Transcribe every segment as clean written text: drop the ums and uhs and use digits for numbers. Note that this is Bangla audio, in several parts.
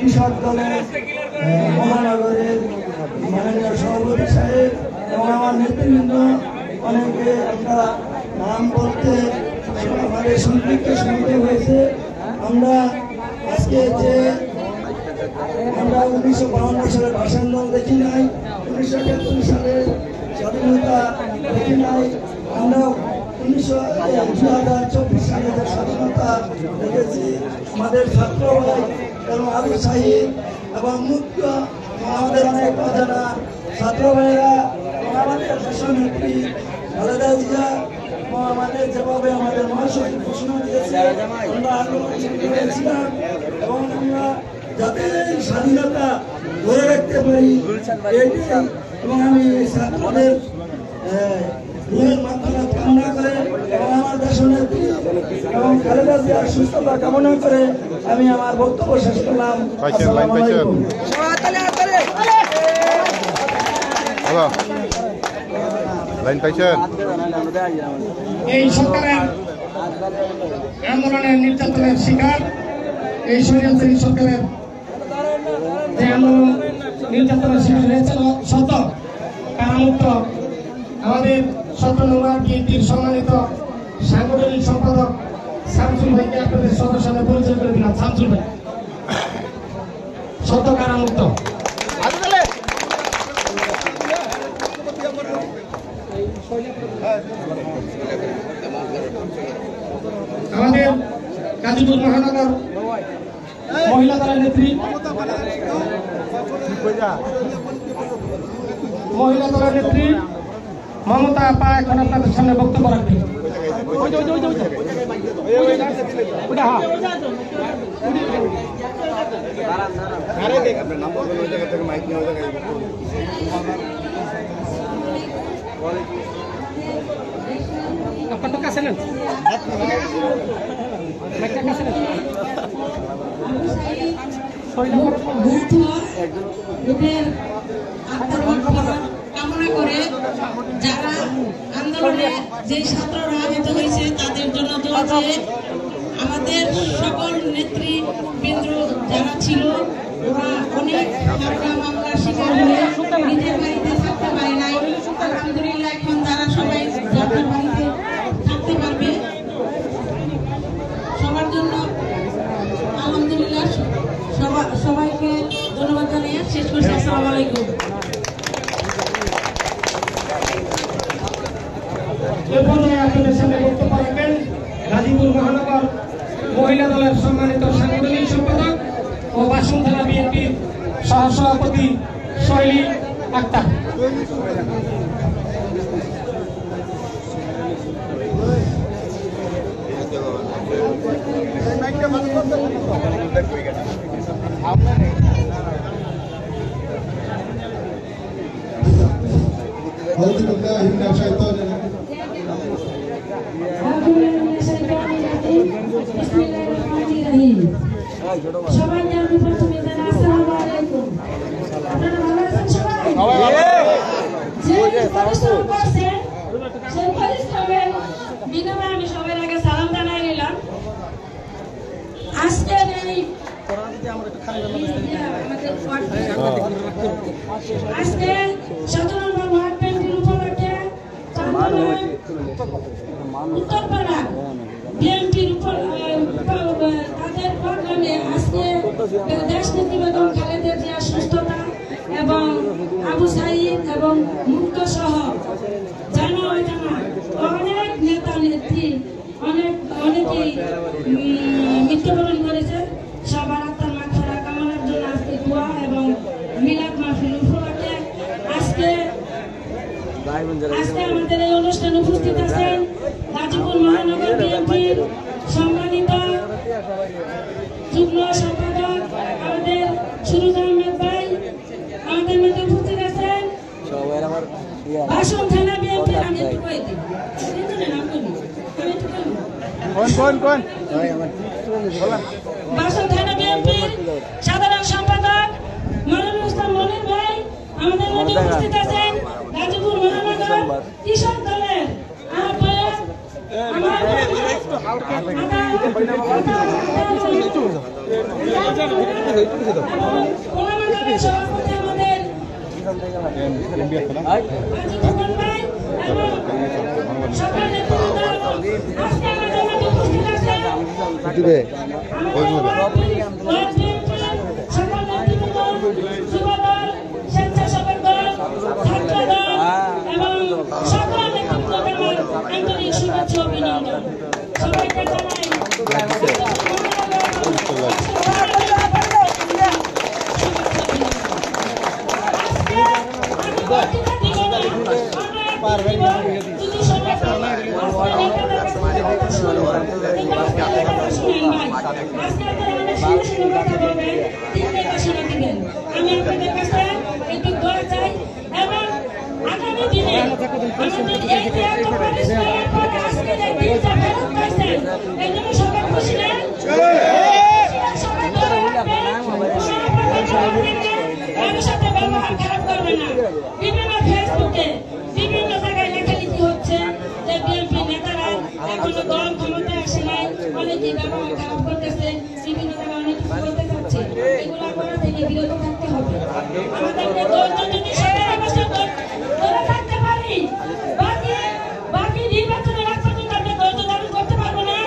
কৃষক দলের মহানগরের মাননীয় সভাপতি সাহেব এবং আমার নেতৃবৃন্দ অনেকে আমরা নাম বলতে আমাদের সম্পৃক্ত সমিতি হয়েছে। আমরা আজকে যে আমরা 1952 সালের ভাষা আন্দোলন দেখি নাই, 1971 সালের স্বাধীনতা দেখি নাই, আমরা 2024 সালে যে স্বাধীনতা দেখেছি। আমাদের ছাত্র ভাই এবং আবু সাহিদ এবং মুখ্য আমাদের অনেক অজানা ছাত্র ভাইয়েরা এবং আমাদের দেশনেত্রী খালেদা জিয়া আমাদের যেভাবে আমাদের মহাসচিব ঘোষণা দিয়েছে আমরা আন্দোলন করেছিলাম এবং আমরা যাতে এই স্বাধীনতা ধরে রাখতে পারি এইটাই। এবং আমি ছাত্রদের রুহের মাধ্যমে কামনা করে এবং আমার দেশনেত্রী এবং খালেদা জিয়ার সুস্থতা কামনা করে আমি আমার বক্তব্য শেষ করলাম। আসসালামু আলাইকুম। এই সরকারের আন্দোলনের নির্যাতনের শিকার, এই স্বৈরাচারী সরকারের যে আন্দোলন নির্যাতনের শিকার হয়েছিল শত কারামুক্ত আমাদের 17 নম্বর বিএনপির সম্মানিত সাংগঠনিক সম্পাদক শামসুল ভাইকে আপনাদের সবার সামনে পরিচয় করে দিলাম। শামসুল ভাই শত কারামুক্ত। আমাদের গাজীপুর মহানগর মহিলা দলের নেত্রী মমতা আপা এখন আপনাদের সামনে বক্তব্য রাখবেন। আপনার তো কাছে নেন, কামনা করে যারা আন্দোলনে যে ছাত্ররা আহত হয়েছে তাদের জন্য দোয়া চেয়ে আমাদের সকল নেতৃবৃন্দ যারা ছিল ওরা অনেক মামলার শিকার হয়ে নিজের বাড়িতে থাকতে পারে নাই। আলহামদুলিল্লাহ এখন তারা সবাই যাদের বাড়িতে থাকতে পারবে। সবার জন্য আলহামদুলিল্লাহ সবাইকে ধন্যবাদ জানিয়ে শেষ করছি। আসসালামু আলাইকুম। আপনাদের সামনে বক্তব্য রাখবেন গাজীপুর মহানগর মহিলা দলের সম্মানিত সাংগঠনিক সম্পাদক ও বাসন থানা বিএনপির সহসভাপতি শৈলী আক্তার। সবাই জানবে প্রথমে জানা আসসালামু আলাইকুম। আপনারা ভালো আছেন সবাই? যে পরিশ্রম করছেন সেই পরিশ্রমের বিনিময়ে আমি সবার আগে সালাম জানাই নিলাম। আজকের এই আজকে 17 নম্বর ওয়ার্ড ব্যাংকের উপলক্ষে উত্তরপাড়া বিএনপির উপর তাদের প্রোগ্রামে আজকে দেশনেত্রী বেগম খালেদা জিয়ার সুস্থতা এবং আবু সাইদ এবং মুক্ত সহ জানা অজানা অনেক নেতা নেত্রী অনেকেই মৃত্যুবরণ করেছে। সবার আত্মার মাগফিরাত কামনার জন্য আজকে দোয়া এবং মিলাদ মাহফিল উপলক্ষে আজকে আমাদের এই অনুষ্ঠানে উপস্থিত আছেন গাজীপুর মহানগর বিএনপির সম্মানিত যুগ্ম সম্পাদক আমাদের সুরুজ আহমেদ ভাই, আমাদের মধ্যে উপস্থিত আছেন বাসন থানা বিএনপির আমি একটু কয়ে দিই বাসন থানা বিএনপির সাধারণ সম্পাদক মনিরুল ইসলাম মনির ভাই, আমাদের মধ্যে উপস্থিত আছেন গাজীপুর মহানগর কৃষক দলের আহ্বায়ক স্বেচ্ছাসেবক দল, ছাত্র দল এবং সকল নেতৃত্বদের আন্তরিক শুভেচ্ছা অভিনন্দন। সবাইকে জানাই আমি আপনাদের কাছে একটু দোয়া চাই এবং আগামী দিনে আমাদের এই যে এত পরিশ্রমের পরে আজকে যে দিনটা ফেরত পাইছেন এই জন্য সবাই খুশি না? সবাই দোয়া রাখবেন, কারোর সাথে ব্যবহার খারাপ করবে না। বিভিন্ন ফেসবুকে বিভিন্ন জায়গায় লেখালেখি হচ্ছে যে বিএনপি নেতারা এখনো দল ক্ষমতায় আসে নাই, অনেকেই ব্যবহার খারাপ করতেছে, বিভিন্ন জায়গায় অনেক কিছু বলতে চাচ্ছে। এগুলো করা থেকে বিরত থাকতে হবে। আমাদেরকে ধৈর্য যদি 17 বছর ধরে থাকতে পারি, বাকি নির্বাচনের আগ পর্যন্ত আমরা ধৈর্য ধারণ করতে পারবো না।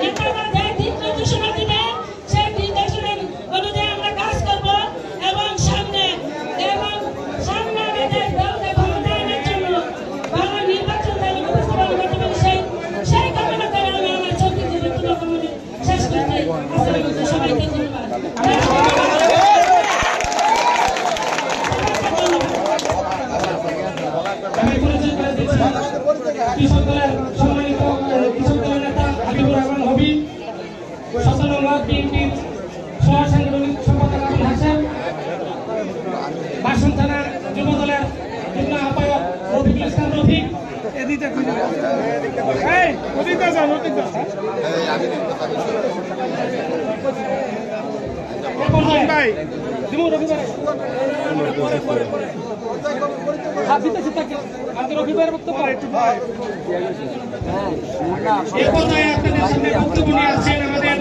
নেতারা যে দিক নির্দেশনা দিবে সেই নির্দেশনা অনুযায়ী আমরা কাজ করবো এবং সামনে আমাদের দলকে ক্ষমতায় আনার জন্য ভালো নির্বাচন যেন উপস্থাপন করতে পারি সেই কামনা করে আমি আমার চৌকির বক্তব্য শেষ করতে সবাইকে ধন্যবাদ। কৃষক দলের সম্মানিত কৃষক দলের নেতা হাবিবুর রহমান হবি, 17 নং ওয়ার্ড বিএনপির সহ সাংগঠনিক সম্পাদক আবুল হাসান, বাসন থানা যুব দলের যুগ্ম আহ্বায়ক রফিকুল ইসলাম রফিক, এই পর্যায়ে আপনাদের সামনে বক্তব্য নিয়ে আসছেন আমাদের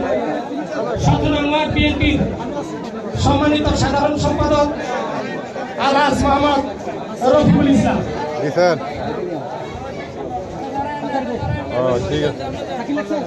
17 নং ওয়ার্ড বিএনপির সম্মানিত সাধারণ সম্পাদক আলহাজ মোহাম্মদ রফিকুল ইসলাম। স্যার ঠিক আছে।